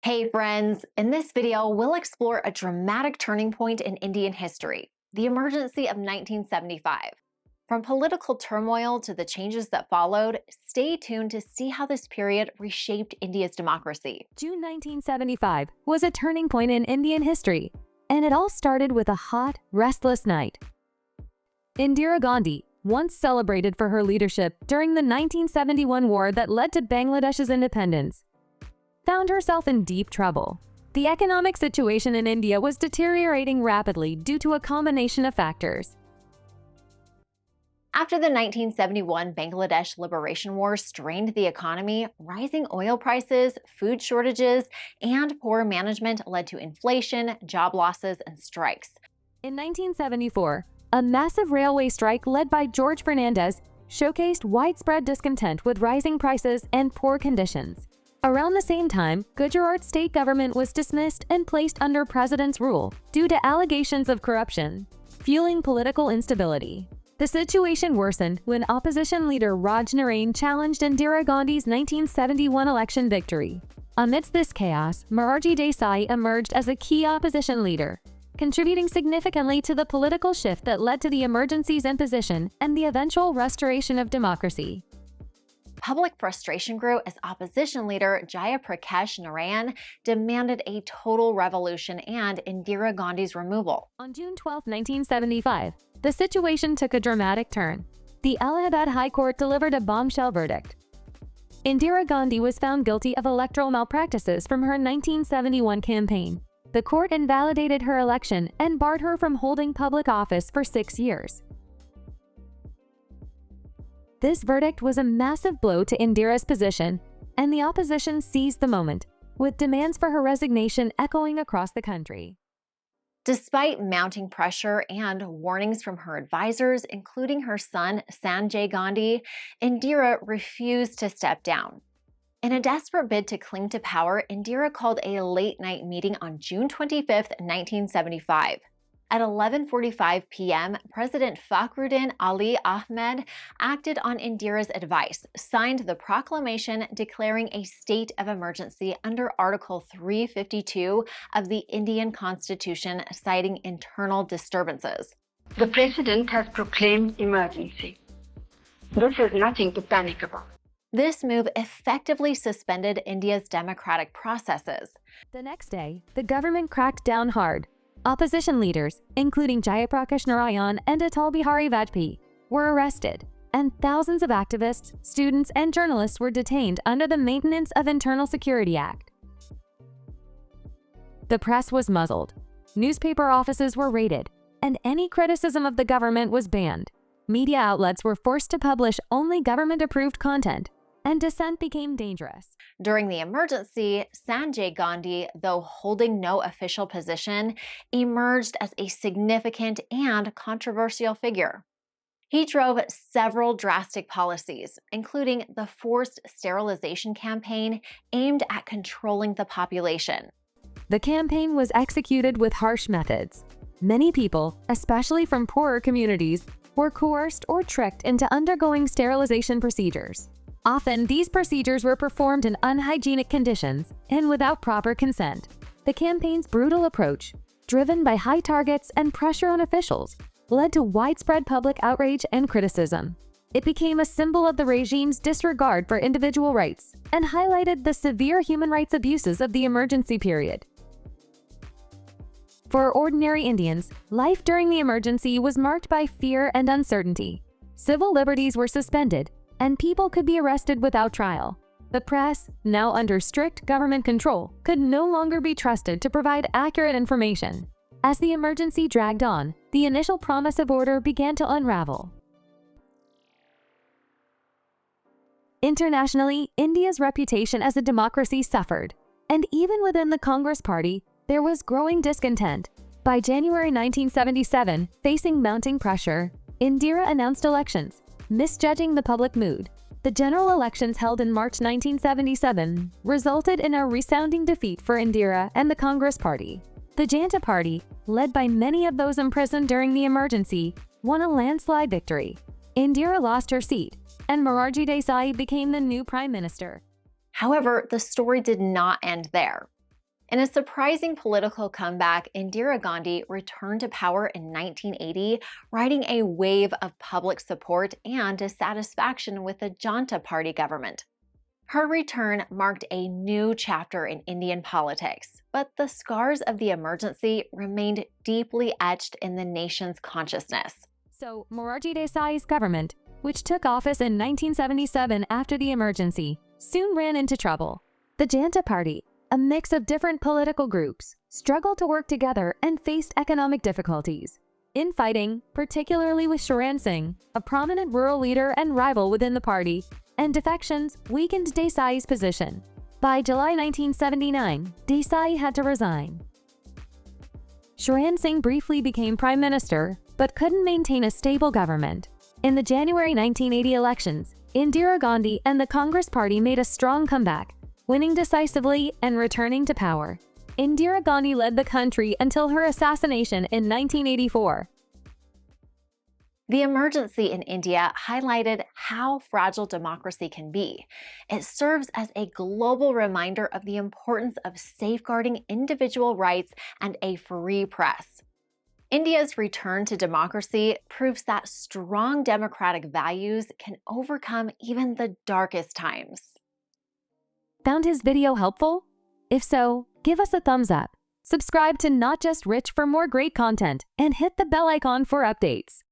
Hey friends, in this video, we'll explore a dramatic turning point in Indian history, the emergency of 1975. From political turmoil to the changes that followed, stay tuned to see how this period reshaped India's democracy. June 1975 was a turning point in Indian history, and it all started with a hot, restless night. Indira Gandhi, once celebrated for her leadership during the 1971 war that led to Bangladesh's independence, found herself in deep trouble. The economic situation in India was deteriorating rapidly due to a combination of factors. After the 1971 Bangladesh Liberation War strained the economy, rising oil prices, food shortages, and poor management led to inflation, job losses, and strikes. In 1974, a massive railway strike led by George Fernandez showcased widespread discontent with rising prices and poor conditions. Around the same time, Gujarat state government was dismissed and placed under president's rule due to allegations of corruption, fueling political instability. The situation worsened when opposition leader Raj Narain challenged Indira Gandhi's 1971 election victory. Amidst this chaos, Morarji Desai emerged as a key opposition leader, contributing significantly to the political shift that led to the emergency's imposition and the eventual restoration of democracy. Public frustration grew as opposition leader Jayaprakash Narayan demanded a total revolution and Indira Gandhi's removal. On June 12, 1975, the situation took a dramatic turn. The Allahabad High Court delivered a bombshell verdict. Indira Gandhi was found guilty of electoral malpractices from her 1971 campaign. The court invalidated her election and barred her from holding public office for 6 years. This verdict was a massive blow to Indira's position, and the opposition seized the moment, with demands for her resignation echoing across the country. Despite mounting pressure and warnings from her advisors, including her son Sanjay Gandhi, Indira refused to step down. In a desperate bid to cling to power, Indira called a late-night meeting on June 25, 1975. At 11:45 p.m., President Fakhruddin Ali Ahmed acted on Indira's advice, signed the proclamation declaring a state of emergency under Article 352 of the Indian Constitution, citing internal disturbances. The President has proclaimed emergency. This is nothing to panic about. This move effectively suspended India's democratic processes. The next day, the government cracked down hard. Opposition leaders, including Jayaprakash Narayan and Atal Bihari Vajpayee, were arrested, and thousands of activists, students, and journalists were detained under the Maintenance of Internal Security Act. The press was muzzled, newspaper offices were raided, and any criticism of the government was banned. Media outlets were forced to publish only government-approved content, and dissent became dangerous. During the emergency, Sanjay Gandhi, though holding no official position, emerged as a significant and controversial figure. He drove several drastic policies, including the forced sterilization campaign aimed at controlling the population. The campaign was executed with harsh methods. Many people, especially from poorer communities, were coerced or tricked into undergoing sterilization procedures. Often, these procedures were performed in unhygienic conditions and without proper consent. The campaign's brutal approach, driven by high targets and pressure on officials, led to widespread public outrage and criticism. It became a symbol of the regime's disregard for individual rights and highlighted the severe human rights abuses of the emergency period. For ordinary Indians, life during the emergency was marked by fear and uncertainty. Civil liberties were suspended, and people could be arrested without trial. The press, now under strict government control, could no longer be trusted to provide accurate information. As the emergency dragged on, the initial promise of order began to unravel. Internationally, India's reputation as a democracy suffered, and even within the Congress Party, there was growing discontent. By January 1977, facing mounting pressure, Indira announced elections, misjudging the public mood. The general elections held in March 1977 resulted in a resounding defeat for Indira and the Congress Party. The Janta Party, led by many of those imprisoned during the emergency, won a landslide victory. Indira lost her seat, and Morarji Desai became the new prime minister. However, the story did not end there. In a surprising political comeback, Indira Gandhi returned to power in 1980, riding a wave of public support and dissatisfaction with the Janata Party government. Her return marked a new chapter in Indian politics, but the scars of the emergency remained deeply etched in the nation's consciousness. So, Morarji Desai's government, which took office in 1977 after the emergency, soon ran into trouble. The Janata Party, a mix of different political groups, struggled to work together and faced economic difficulties. Infighting, particularly with Charan Singh, a prominent rural leader and rival within the party, and defections weakened Desai's position. By July 1979, Desai had to resign. Charan Singh briefly became prime minister, but couldn't maintain a stable government. In the January 1980 elections, Indira Gandhi and the Congress Party made a strong comeback, winning decisively and returning to power. Indira Gandhi led the country until her assassination in 1984. The emergency in India highlighted how fragile democracy can be. It serves as a global reminder of the importance of safeguarding individual rights and a free press. India's return to democracy proves that strong democratic values can overcome even the darkest times. Found his video helpful? If so, give us a thumbs up. Subscribe to Not Just Rich for more great content and hit the bell icon for updates.